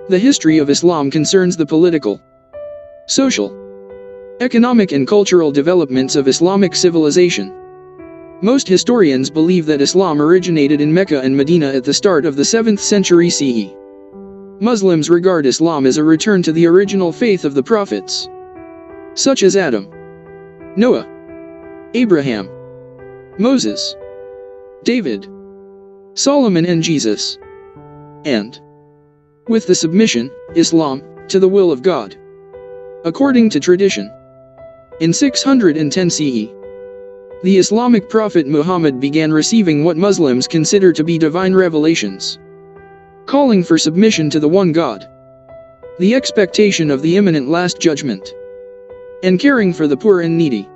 The history of Islam concerns the political, social, economic and cultural developments of Islamic civilization. Most historians believe that Islam originated in Mecca and Medina at the start of the 7th century CE. Muslims regard Islam as a return to the original faith of the prophets, such as Adam, Noah, Abraham, Moses, David, Solomon and Jesus, and, with the submission, Islam, to the will of God. According to tradition, in 610 CE, the Islamic prophet Muhammad began receiving what Muslims consider to be divine revelations, calling for submission to the one God, the expectation of the imminent Last Judgement, and caring for the poor and needy.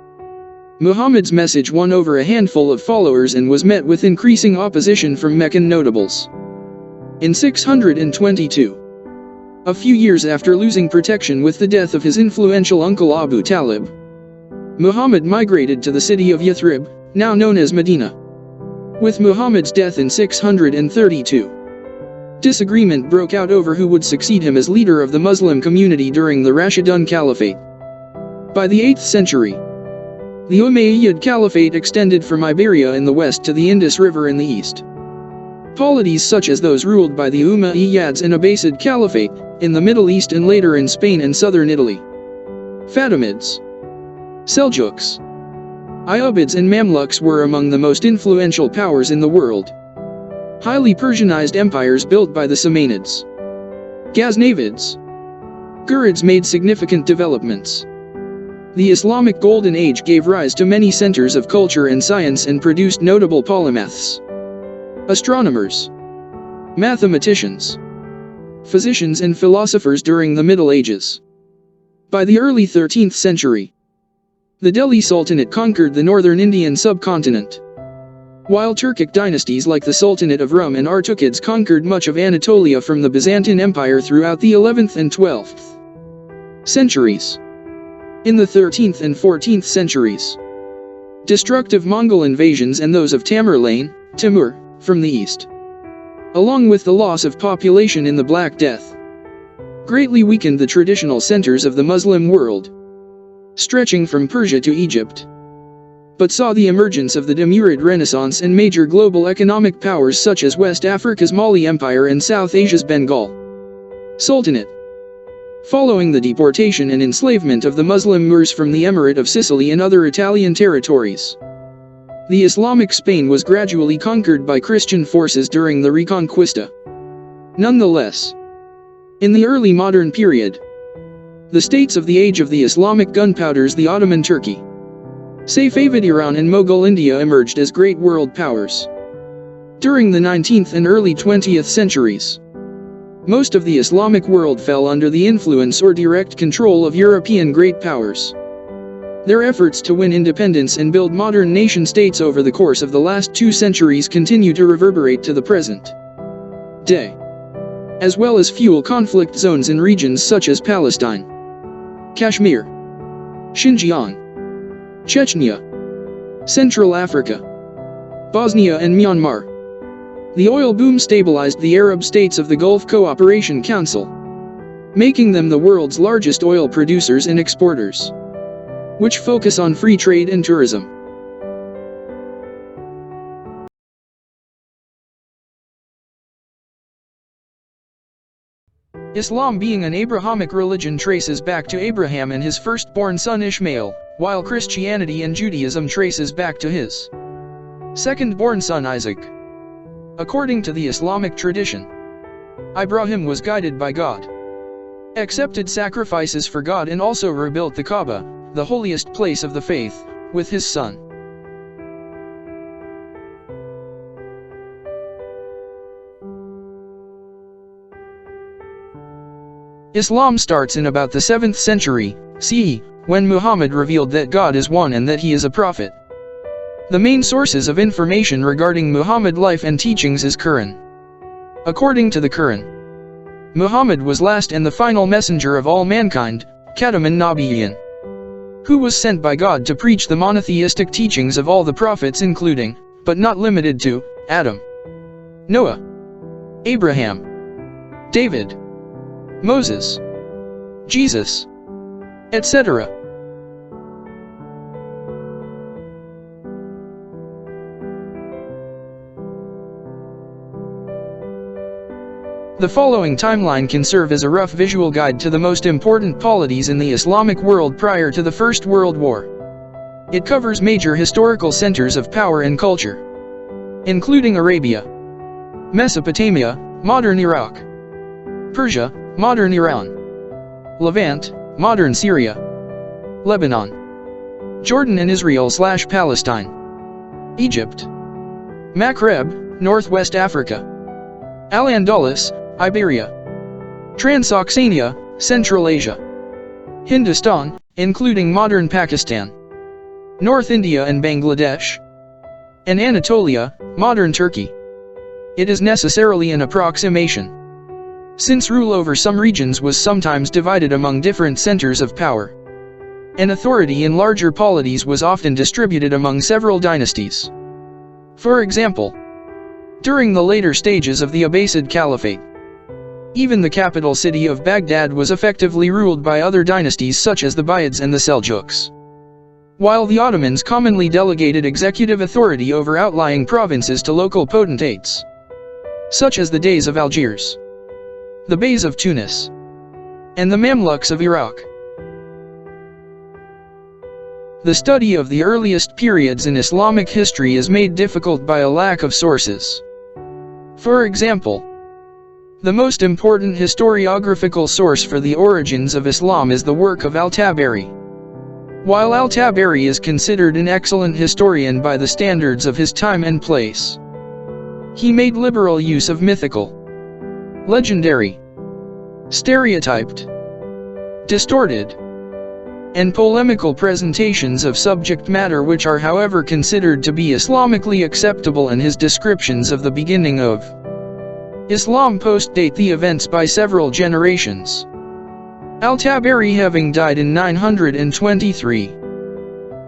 Muhammad's message won over a handful of followers and was met with increasing opposition from Meccan notables. In 622, a few years after losing protection with the death of his influential uncle Abu Talib, Muhammad migrated to the city of Yathrib, now known as Medina. With Muhammad's death in 632, disagreement broke out over who would succeed him as leader of the Muslim community during the Rashidun Caliphate. By the 8th century, the Umayyad Caliphate extended from Iberia in the west to the Indus River in the east. Polities such as those ruled by the Umayyads and Abbasid Caliphate, in the Middle East and later in Spain and southern Italy. Fatimids, Seljuks, Ayyubids and Mamluks were among the most influential powers in the world. Highly Persianized empires built by the Samanids, Ghaznavids, Ghurids made significant developments. The Islamic Golden Age gave rise to many centers of culture and science and produced notable polymaths, astronomers, mathematicians, physicians and philosophers during the Middle Ages. By the early 13th century, the Delhi Sultanate conquered the northern Indian subcontinent, while Turkic dynasties like the Sultanate of Rum and Artukids conquered much of Anatolia from the Byzantine Empire throughout the 11th and 12th centuries. In the 13th and 14th centuries, destructive Mongol invasions and those of Tamerlane, Timur, from the east, along with the loss of population in the Black Death, greatly weakened the traditional centers of the Muslim world, stretching from Persia to Egypt, but saw the emergence of the Timurid Renaissance and major global economic powers such as West Africa's Mali Empire and South Asia's Bengal Sultanate. Following the deportation and enslavement of the Muslim Moors from the Emirate of Sicily and other Italian territories, the Islamic Spain was gradually conquered by Christian forces during the Reconquista. Nonetheless, in the early modern period, the states of the age of the Islamic gunpowders, the Ottoman Turkey, Safavid Iran and Mughal India emerged as great world powers. During the 19th and early 20th centuries, most of the Islamic world fell under the influence or direct control of European great powers. Their efforts to win independence and build modern nation-states over the course of the last 2 centuries continue to reverberate to the present day, as well as fuel conflict zones in regions such as Palestine, Kashmir, Xinjiang, Chechnya, Central Africa, Bosnia and Myanmar. The oil boom stabilized the Arab states of the Gulf Cooperation Council, making them the world's largest oil producers and exporters, which focus on free trade and tourism. Islam, being an Abrahamic religion, traces back to Abraham and his firstborn son Ishmael, while Christianity and Judaism traces back to his second-born son Isaac. According to the Islamic tradition, Ibrahim was guided by God, accepted sacrifices for God and also rebuilt the Kaaba, the holiest place of the faith, with his son. Islam starts in about the 7th century CE, when Muhammad revealed that God is one and that he is a prophet. The main sources of information regarding Muhammad's life and teachings is Quran. According to the Quran, Muhammad was last and the final messenger of all mankind, Khataman Nabiyyin, who was sent by God to preach the monotheistic teachings of all the prophets, including, but not limited to, Adam, Noah, Abraham, David, Moses, Jesus, etc. The following timeline can serve as a rough visual guide to the most important polities in the Islamic world prior to the First World War. It covers major historical centers of power and culture, including Arabia, Mesopotamia, modern Iraq, Persia, modern Iran, Levant, modern Syria, Lebanon, Jordan and Israel/Palestine, Egypt, Maghreb, Northwest Africa, Al-Andalus, Iberia, Transoxania, Central Asia, Hindustan, including modern Pakistan, North India and Bangladesh, and Anatolia, modern Turkey. It is necessarily an approximation, since rule over some regions was sometimes divided among different centers of power, and authority in larger polities was often distributed among several dynasties. For example, during the later stages of the Abbasid Caliphate, even the capital city of Baghdad was effectively ruled by other dynasties such as the Buyids and the Seljuks, while the Ottomans commonly delegated executive authority over outlying provinces to local potentates, such as the Deys of Algiers, the Beys of Tunis, and the Mamluks of Iraq. The study of the earliest periods in Islamic history is made difficult by a lack of sources. For example, the most important historiographical source for the origins of Islam is the work of al-Tabari. While al-Tabari is considered an excellent historian by the standards of his time and place, he made liberal use of mythical, legendary, stereotyped, distorted, and polemical presentations of subject matter which are however considered to be Islamically acceptable, and his descriptions of the beginning of Islam post-date the events by several generations. Al-Tabari having died in 923.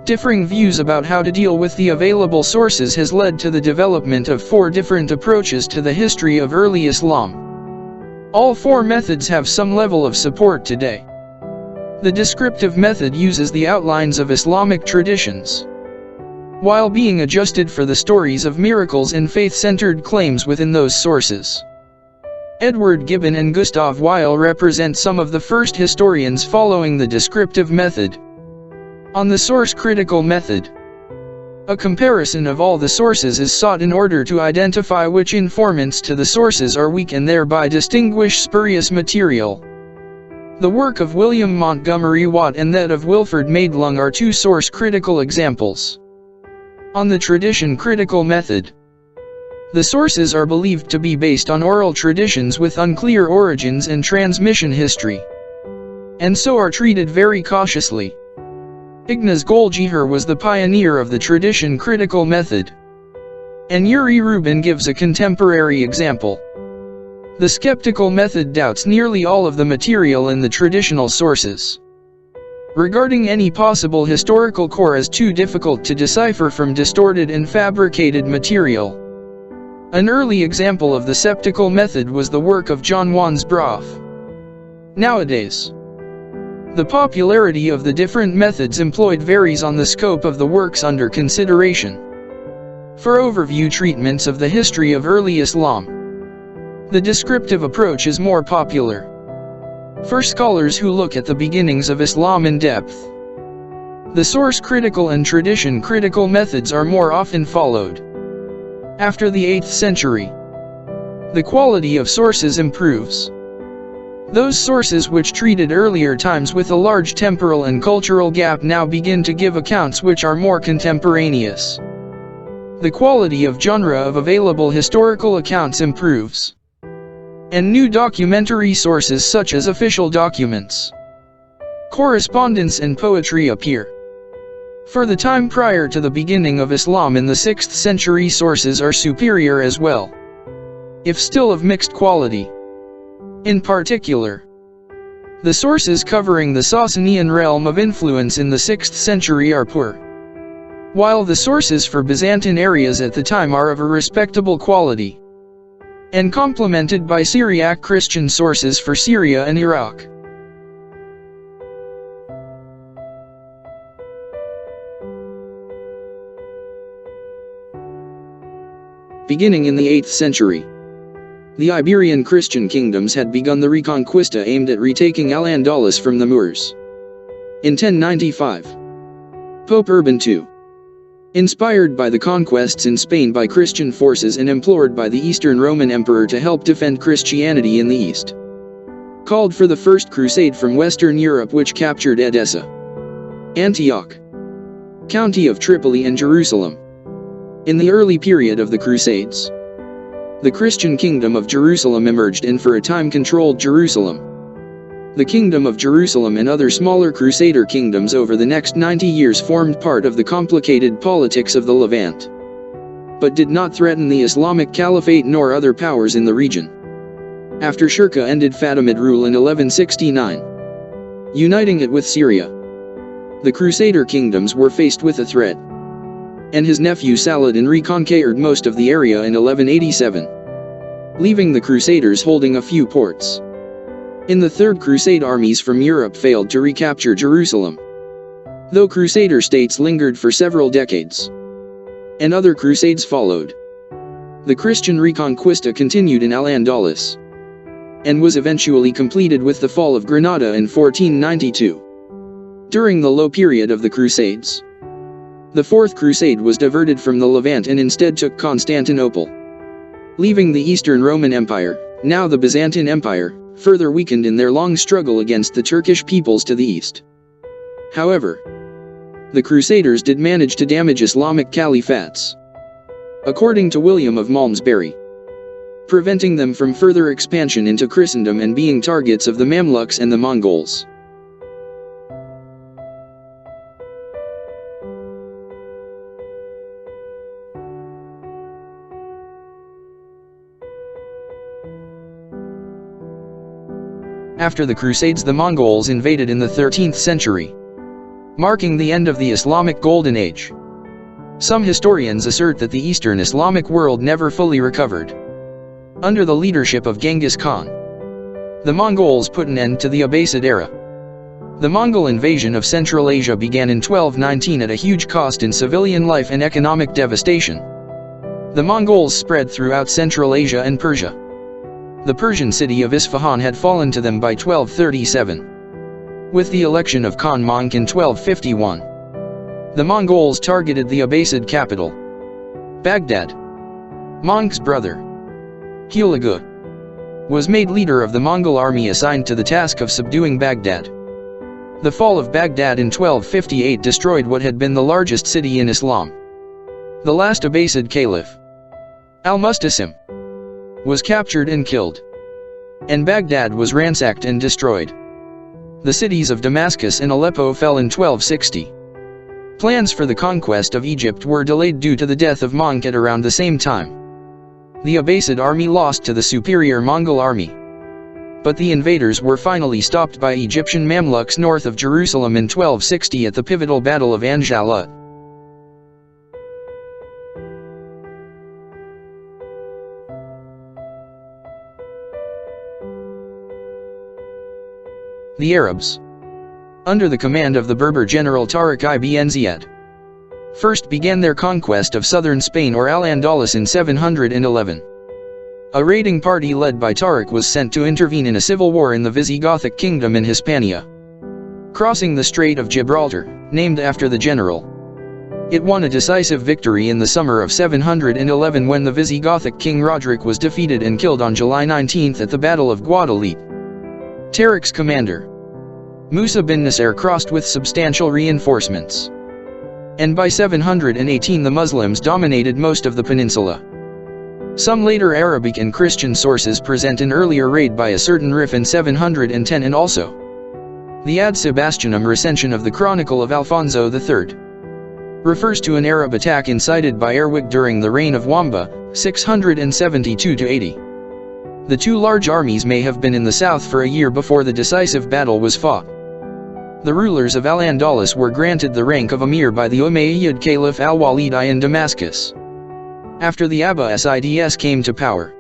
Differing views about how to deal with the available sources has led to the development of 4 different approaches to the history of early Islam. All 4 methods have some level of support today. The descriptive method uses the outlines of Islamic traditions, while being adjusted for the stories of miracles and faith-centered claims within those sources. Edward Gibbon and Gustav Weil represent some of the first historians following the descriptive method. On the source-critical method, a comparison of all the sources is sought in order to identify which informants to the sources are weak and thereby distinguish spurious material. The work of William Montgomery Watt and that of Wilfred Madelung are 2 source-critical examples. On the tradition-critical method, the sources are believed to be based on oral traditions with unclear origins and transmission history, and so are treated very cautiously. Ignaz Goldziher was the pioneer of the tradition-critical method, and Yuri Rubin gives a contemporary example. The skeptical method doubts nearly all of the material in the traditional sources, regarding any possible historical core as too difficult to decipher from distorted and fabricated material. An early example of the skeptical method was the work of John Wansbrough. Nowadays, the popularity of the different methods employed varies on the scope of the works under consideration. For overview treatments of the history of early Islam, the descriptive approach is more popular. For scholars who look at the beginnings of Islam in depth, the source-critical and tradition-critical methods are more often followed. After the 8th century, the quality of sources improves. Those sources which treated earlier times with a large temporal and cultural gap now begin to give accounts which are more contemporaneous. The quality of genre of available historical accounts improves, and new documentary sources such as official documents, correspondence and poetry appear. For the time prior to the beginning of Islam in the 6th century, sources are superior as well, if still of mixed quality. In particular, the sources covering the Sasanian realm of influence in the 6th century are poor, while the sources for Byzantine areas at the time are of a respectable quality. and complemented by Syriac Christian sources for Syria and Iraq. Beginning in the 8th century, the Iberian Christian kingdoms had begun the Reconquista aimed at retaking Al-Andalus from the Moors. In 1095, Pope Urban II, inspired by the conquests in Spain by Christian forces and implored by the Eastern Roman Emperor to help defend Christianity in the East, called for the First Crusade from Western Europe, which captured Edessa, Antioch, County of Tripoli and Jerusalem. In the early period of the Crusades, the Christian Kingdom of Jerusalem emerged and for a time controlled Jerusalem. The Kingdom of Jerusalem and other smaller Crusader kingdoms over the next 90 years formed part of the complicated politics of the Levant, but did not threaten the Islamic Caliphate nor other powers in the region. After Shirkuh ended Fatimid rule in 1169, uniting it with Syria, the Crusader kingdoms were faced with a threat, and his nephew Saladin reconquered most of the area in 1187, leaving the Crusaders holding a few ports. In the Third Crusade, armies from Europe failed to recapture Jerusalem, though Crusader states lingered for several decades, and other crusades followed. The Christian Reconquista continued in Al-Andalus, and was eventually completed with the fall of Granada in 1492. During the low period of the Crusades, the Fourth Crusade was diverted from the Levant and instead took Constantinople, leaving the Eastern Roman Empire, now the Byzantine Empire, further weakened in their long struggle against the Turkish peoples to the east. However, the Crusaders did manage to damage Islamic caliphates, according to William of Malmesbury, preventing them from further expansion into Christendom and being targets of the Mamluks and the Mongols. After the Crusades, the Mongols invaded in the 13th century, marking the end of the Islamic Golden Age. Some historians assert that the Eastern Islamic world never fully recovered. Under the leadership of Genghis Khan, the Mongols put an end to the Abbasid era. The Mongol invasion of Central Asia began in 1219 at a huge cost in civilian life and economic devastation. The Mongols spread throughout Central Asia and Persia. The Persian city of Isfahan had fallen to them by 1237. With the election of Khan Monk in 1251, the Mongols targeted the Abbasid capital, Baghdad. Monk's brother, Hulagu, was made leader of the Mongol army assigned to the task of subduing Baghdad. The fall of Baghdad in 1258 destroyed what had been the largest city in Islam. The last Abbasid caliph, Al-Mustasim, was captured and killed, and Baghdad was ransacked and destroyed. The cities of Damascus and Aleppo fell in 1260. Plans for the conquest of Egypt were delayed due to the death of Monk at around the same time. The Abbasid army lost to the superior Mongol army, but the invaders were finally stopped by Egyptian Mamluks north of Jerusalem in 1260 at the pivotal Battle of Anjalut. The Arabs, under the command of the Berber general Tariq ibn Ziyad, first began their conquest of southern Spain or Al-Andalus in 711. A raiding party led by Tariq was sent to intervene in a civil war in the Visigothic kingdom in Hispania, crossing the Strait of Gibraltar, named after the general. It won a decisive victory in the summer of 711 when the Visigothic king Roderick was defeated and killed on July 19 at the Battle of Guadalete. Tariq's commander, Musa bin Nasser, crossed with substantial reinforcements, and by 718 the Muslims dominated most of the peninsula. Some later Arabic and Christian sources present an earlier raid by a certain Rif in 710 and also the Ad Sebastianum recension of the Chronicle of Alfonso III refers to an Arab attack incited by Erwig during the reign of Wamba, 672–80. The two large armies may have been in the south for a year before the decisive battle was fought. The rulers of Al-Andalus were granted the rank of Emir by the Umayyad Caliph Al-Walid I in Damascus, after the Abbasids came to power.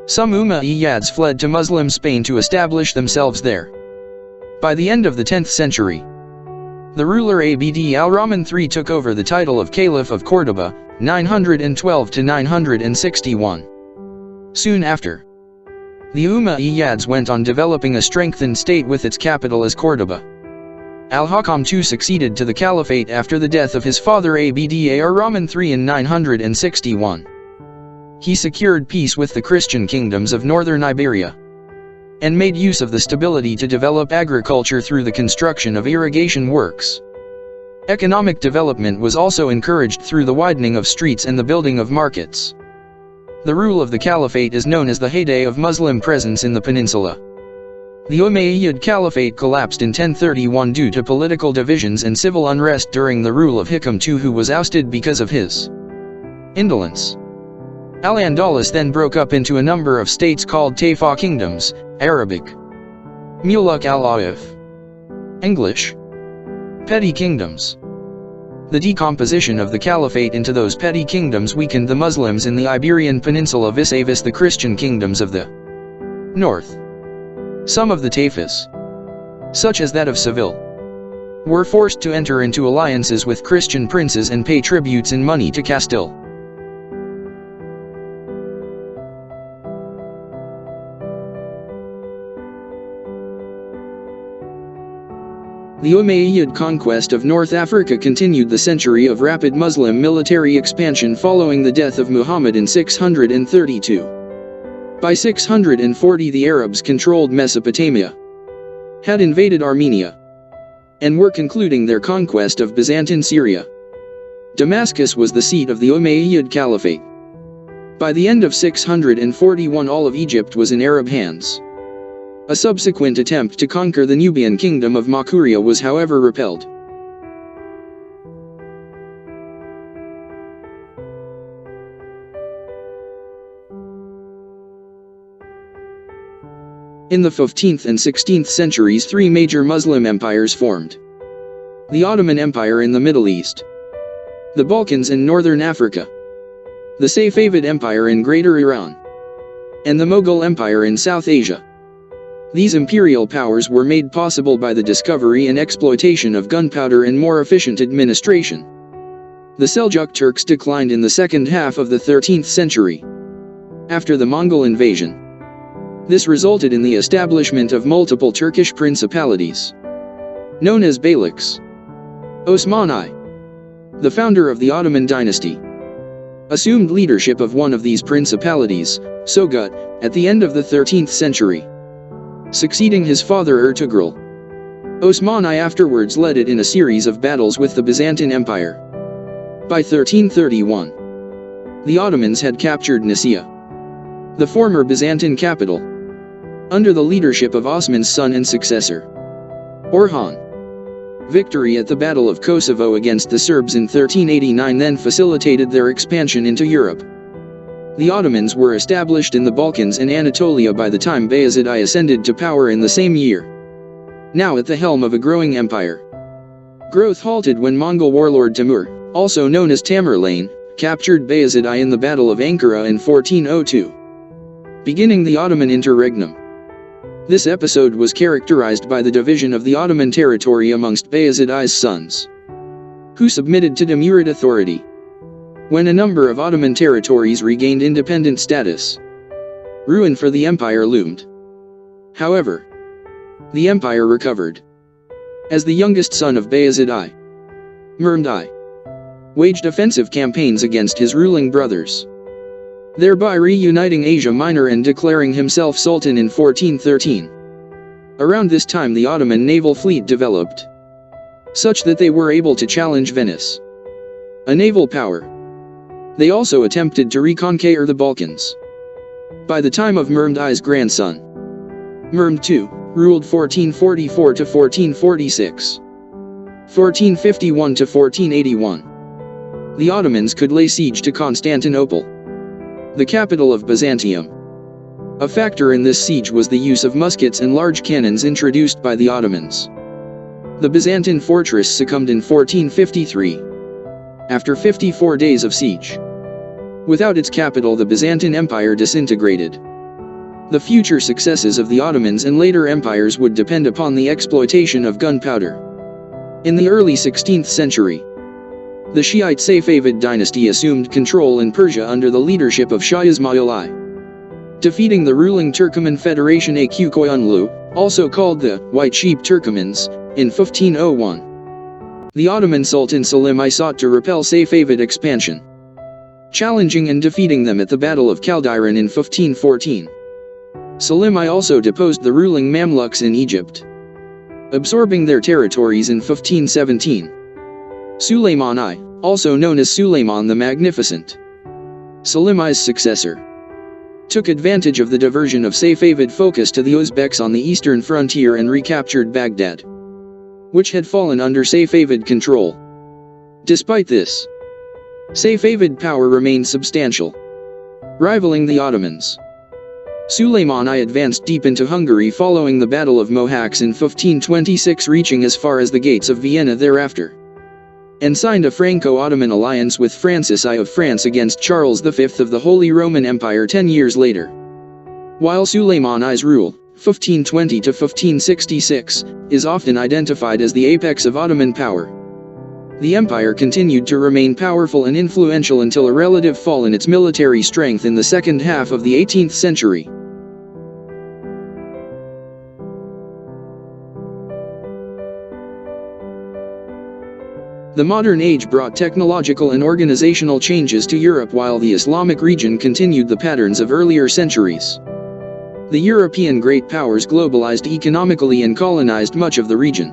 Some Umayyads fled to Muslim Spain to establish themselves there. By the end of the 10th century, the ruler Abd al-Rahman III took over the title of Caliph of Córdoba, 912 to 961. Soon after, the Umayyads went on developing a strengthened state with its capital as Córdoba. Al-Hakam II succeeded to the caliphate after the death of his father Abd al-Rahman III in 961. He secured peace with the Christian kingdoms of northern Iberia, and made use of the stability to develop agriculture through the construction of irrigation works. Economic development was also encouraged through the widening of streets and the building of markets. The rule of the caliphate is known as the heyday of Muslim presence in the peninsula. The Umayyad Caliphate collapsed in 1031 due to political divisions and civil unrest during the rule of Hikam II, who was ousted because of his indolence. Al-Andalus then broke up into a number of states called Taifa kingdoms, Arabic Muluk al-Awif, English petty kingdoms. The decomposition of the caliphate into those petty kingdoms weakened the Muslims in the Iberian Peninsula vis-a-vis the Christian kingdoms of the north. Some of the Taifas, such as that of Seville, were forced to enter into alliances with Christian princes and pay tributes in money to Castile. The Umayyad conquest of North Africa continued the century of rapid Muslim military expansion following the death of Muhammad in 632. By 640 the Arabs controlled Mesopotamia, had invaded Armenia, and were concluding their conquest of Byzantine Syria. Damascus was the seat of the Umayyad Caliphate. By the end of 641 all of Egypt was in Arab hands. A subsequent attempt to conquer the Nubian kingdom of Makuria was however repelled. In the 15th and 16th centuries, three major Muslim empires formed: the Ottoman Empire in the Middle East, the Balkans and Northern Africa, the Safavid Empire in Greater Iran, and the Mughal Empire in South Asia. These imperial powers were made possible by the discovery and exploitation of gunpowder and more efficient administration. The Seljuk Turks declined in the second half of the 13th century, after the Mongol invasion. This resulted in the establishment of multiple Turkish principalities, known as Beyliks. Osman I, the founder of the Ottoman dynasty, assumed leadership of one of these principalities, Sogut, at the end of the 13th century, succeeding his father Ertugrul. Osman I afterwards led it in a series of battles with the Byzantine Empire. By 1331, the Ottomans had captured Nicaea, the former Byzantine capital, under the leadership of Osman's son and successor, Orhan. Victory at the Battle of Kosovo against the Serbs in 1389 then facilitated their expansion into Europe. The Ottomans were established in the Balkans and Anatolia by the time Bayezid I ascended to power in the same year, now at the helm of a growing empire. Growth halted when Mongol warlord Timur, also known as Tamerlane, captured Bayezid I in the Battle of Ankara in 1402, beginning the Ottoman interregnum. This episode was characterized by the division of the Ottoman territory amongst Bayezid I's sons, who submitted to Timurid authority. When a number of Ottoman territories regained independent status, ruin for the empire loomed. However, the empire recovered, as the youngest son of Bayezid I, Mehmed I, waged offensive campaigns against his ruling brothers, thereby reuniting Asia Minor and declaring himself Sultan in 1413. Around this time the Ottoman naval fleet developed, such that they were able to challenge Venice, a naval power. They also attempted to reconquer the Balkans. By the time of Mehmed I's grandson, Mehmed II, ruled 1444 to 1446, 1451 to 1481, the Ottomans could lay siege to Constantinople, the capital of Byzantium. A factor in this siege was the use of muskets and large cannons introduced by the Ottomans. The Byzantine fortress succumbed in 1453, after 54 days of siege. Without its capital, the Byzantine Empire disintegrated. The future successes of the Ottomans and later empires would depend upon the exploitation of gunpowder. In the early 16th century, the Shiite Safavid dynasty assumed control in Persia under the leadership of Shah Ismail I. Defeating the ruling Turkoman Federation Aq Koyunlu, also called the White Sheep Turkomans, in 1501. The Ottoman Sultan Selim I sought to repel Safavid expansion, challenging and defeating them at the Battle of Caldiran in 1514. Selim I also deposed the ruling Mamluks in Egypt, absorbing their territories in 1517. Sulayman I, also known as Sulayman the Magnificent, Selim I's successor, took advantage of the diversion of Safavid focus to the Uzbeks on the eastern frontier and recaptured Baghdad, which had fallen under Safavid control. Despite this, Safavid power remained substantial, rivaling the Ottomans. Sulayman I advanced deep into Hungary following the Battle of Mohacs in 1526, reaching as far as the gates of Vienna thereafter, and signed a Franco-Ottoman alliance with Francis I of France against Charles V of the Holy Roman Empire 10 years later. While Sulayman I's rule, 1520 to 1566, is often identified as the apex of Ottoman power, the empire continued to remain powerful and influential until a relative fall in its military strength in the second half of the 18th century. The modern age brought technological and organizational changes to Europe while the Islamic region continued the patterns of earlier centuries. The European great powers globalized economically and colonized much of the region.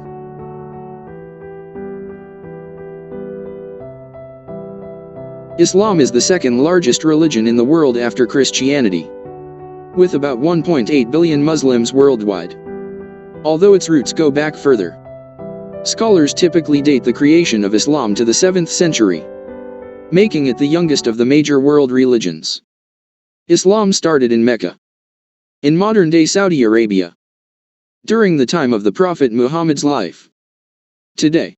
Islam is the second largest religion in the world after Christianity, with about 1.8 billion Muslims worldwide. Although its roots go back further, scholars typically date the creation of Islam to the 7th century, making it the youngest of the major world religions. Islam started in Mecca, in modern-day Saudi Arabia, during the time of the Prophet Muhammad's life. Today,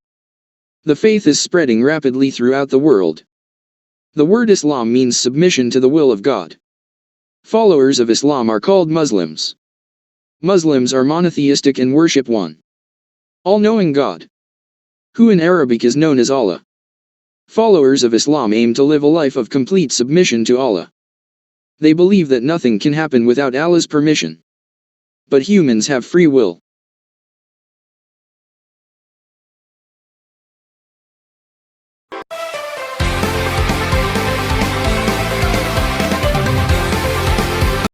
the faith is spreading rapidly throughout the world. The word Islam means submission to the will of God. Followers of Islam are called Muslims. Muslims are monotheistic and worship one all-knowing God, who in Arabic is known as Allah. Followers of Islam aim to live a life of complete submission to Allah. They believe that nothing can happen without Allah's permission. But humans have free will.